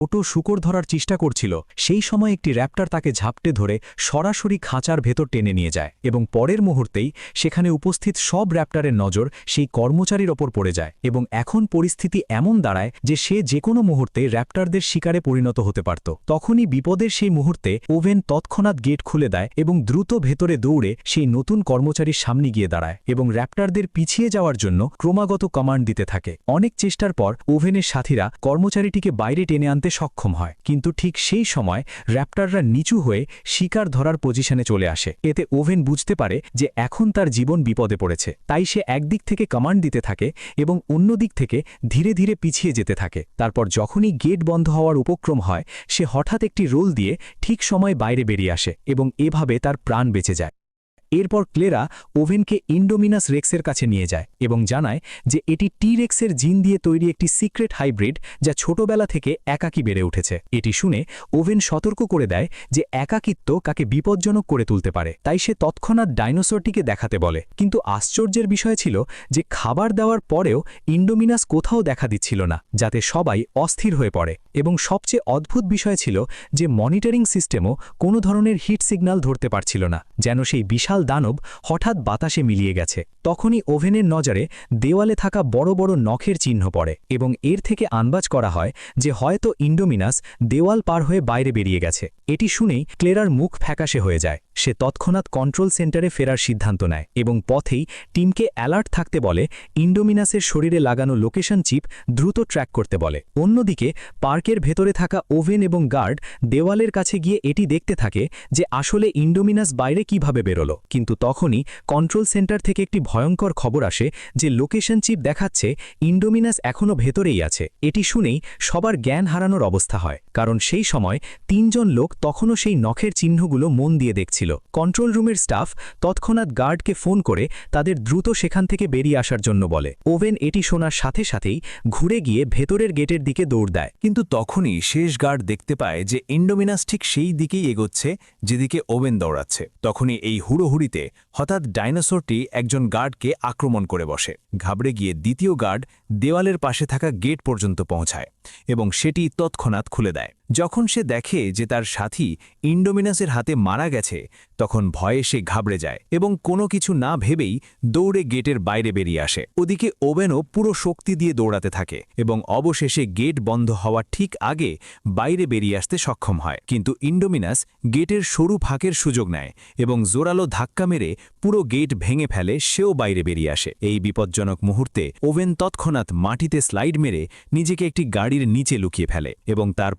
ছোট শূকর ধরার চেষ্টা করছিল সেই সময় একটি র্যাপ্টার তাকে ঝাপটে ধরে সরাসরি খাঁচার ভেতর টেনে নিয়ে যায় এবং পরের মুহূর্তেই সেখানে উপস্থিত সব র্যাপ্টারের নজর সেই কর্মচারীর ওপর পড়ে যায় এবং এখন পরিস্থিতি এমন দাঁড়ায় যে সে যে কোনো মুহূর্তে র্যাপ্টারদের শিকারে পরিণত হতে পারত। তখনই বিপদের সেই মুহূর্তে ওভেন তৎক্ষণাৎ গেট খুলে দেয় এবং দ্রুত ভেতরে দৌড়ে সেই নতুন কর্মচারীর সামনে গিয়ে দাঁড়ায় এবং র্যাপ্টারদের পিছিয়ে যাওয়ার জন্য ক্রমাগত কমান্ড দিতে থাকে। অনেক চেষ্টার পর ওভেনের সাথীরা কর্মচারীটিকে বাইরে টেনে আনতে সক্ষম হয়, কিন্তু ঠিক সেই সময় র্যাপ্টাররা নিচু হয়ে শিকার ধরার পজিশনে চলে আসে। এতে ওভেন বুঝতে পারে যে এখন তার জীবন বিপদে পড়েছে, তাই সে একদিক থেকে কমান্ড দিতে থাকে এবং অন্য দিক থেকে ধীরে ধীরে পিছিয়ে যেতে থাকে। তারপর যখনই গেট বন্ধ হওয়ার উপক্রম হয় সে হঠাৎ একটি রোল দিয়ে ঠিক সময় বাইরে বেরিয়ে আসে এবং এভাবে তার প্রাণ বেঁচে যায়। এরপর ক্লেরা ওভেনকে ইন্ডোমিনাস রেক্সের কাছে নিয়ে যায় এবং জানায় যে এটি টি রেক্সের জিন দিয়ে তৈরি একটি সিক্রেট হাইব্রিড যা ছোটবেলা থেকে একাকী বেড়ে উঠেছে। এটি শুনে ওভেন সতর্ক করে দেয় যে একাকিত্ব কাকে বিপজ্জনক করে তুলতে পারে, তাই সে তৎক্ষণাৎ ডাইনোসরটিকে দেখাতে বলে। কিন্তু আশ্চর্যের বিষয় ছিল যে খাবার দেওয়ার পরেও ইন্ডোমিনাস কোথাও দেখা দিচ্ছিল না, যাতে সবাই অস্থির হয়ে পড়ে। এবং সবচেয়ে অদ্ভুত বিষয় ছিল যে মনিটরিং সিস্টেমও কোনো ধরনের হিট সিগন্যাল ধরতে পারছিল না, যেন সেই বিশাল দানব হঠাৎ বাতাসে মিলিয়ে গেছে। তখনই ওভেনের নজরে দেওয়ালে থাকা বড় বড় নখের চিহ্ন পড়ে এবং এর থেকে আন্দাজ করা হয় যে হয়তো ইন্ডোমিনাস দেওয়াল পার হয়ে বাইরে বেরিয়ে গেছে। এটি শুনেই ক্লেরার মুখ ফ্যাকাশে হয়ে যায়। সে তৎক্ষণাৎ কন্ট্রোল সেন্টারে ফেরার সিদ্ধান্ত নেয় এবং পথেই টিমকে অ্যালার্ট থাকতে বলে, ইন্ডোমিনাসের শরীরে লাগানো লোকেশন চিপ দ্রুত ট্র্যাক করতে বলে। অন্যদিকে পার্কের ভেতরে থাকা ওভেন এবং গার্ড দেওয়ালের কাছে গিয়ে এটি দেখতে থাকে যে আসলে ইন্ডোমিনাস বাইরে কিভাবে বেরোলো। কিন্তু তখনই কন্ট্রোল সেন্টার থেকে একটি ভয়ঙ্কর খবর আসে যে লোকেশন চিপ দেখাচ্ছে ইন্ডোমিনাস এখনও ভেতরেই আছে। এটি শুনেই সবার জ্ঞান হারানোর অবস্থা হয়, কারণ সেই সময় 3 জন লোক তখনও সেই নখের চিহ্নগুলো মন দিয়ে দেখছিল। কন্ট্রোল রুমের স্টাফ তৎক্ষণাৎ গার্ডকে ফোন করে তাদের দ্রুত সেখান থেকে বেরিয়ে আসার জন্য বলে। ওভেন এটি শোনার সাথে সাথেই ঘুরে গিয়ে ভেতরের গেটের দিকে দৌড় দেয়, কিন্তু তখনই শেষ গার্ড দেখতে পায় যে ইন্ডোমিনাস ঠিক সেই দিকেই এগোচ্ছে যেদিকে ওভেন দৌড়াচ্ছে। তখনই এই হুড়োহুড়িতে হঠাৎ ডাইনোসরটি একজন গার্ডকে আক্রমণ করে বসে। ঘাবড়ে গিয়ে দ্বিতীয় গার্ড দেওয়ালের পাশে থাকা গেট পর্যন্ত পৌঁছায় এবং সেটি তৎক্ষণাৎ খুলে দেয়। যখন সে দেখে যে তার সাথী ইন্ডোমিনাসের হাতে মারা গেছে, তখন ভয়ে সে ঘাবড়ে যায় এবং কোনো কিছু না ভেবেই দৌড়ে গেটের বাইরে বেরিয়ে আসে। ওদিকে ওভেনও পুরো শক্তি দিয়ে দৌড়াতে থাকে এবং অবশেষে গেট বন্ধ হওয়ার ঠিক আগে বাইরে বেরিয়ে আসতে সক্ষম হয়। কিন্তু ইন্ডোমিনাস গেটের সরু ফাঁকের সুযোগ নেয় এবং জোরালো ধাক্কা মেরে পুরো গেট ভেঙে ফেলে, সেও বাইরে বেরিয়ে আসে। এই বিপজ্জনক মুহূর্তে ওভেন তৎক্ষণাৎ মাটিতে স্লাইড মেরে নিজেকে একটি গাড়ির নিচে লুকিয়ে ফেলে এবং তার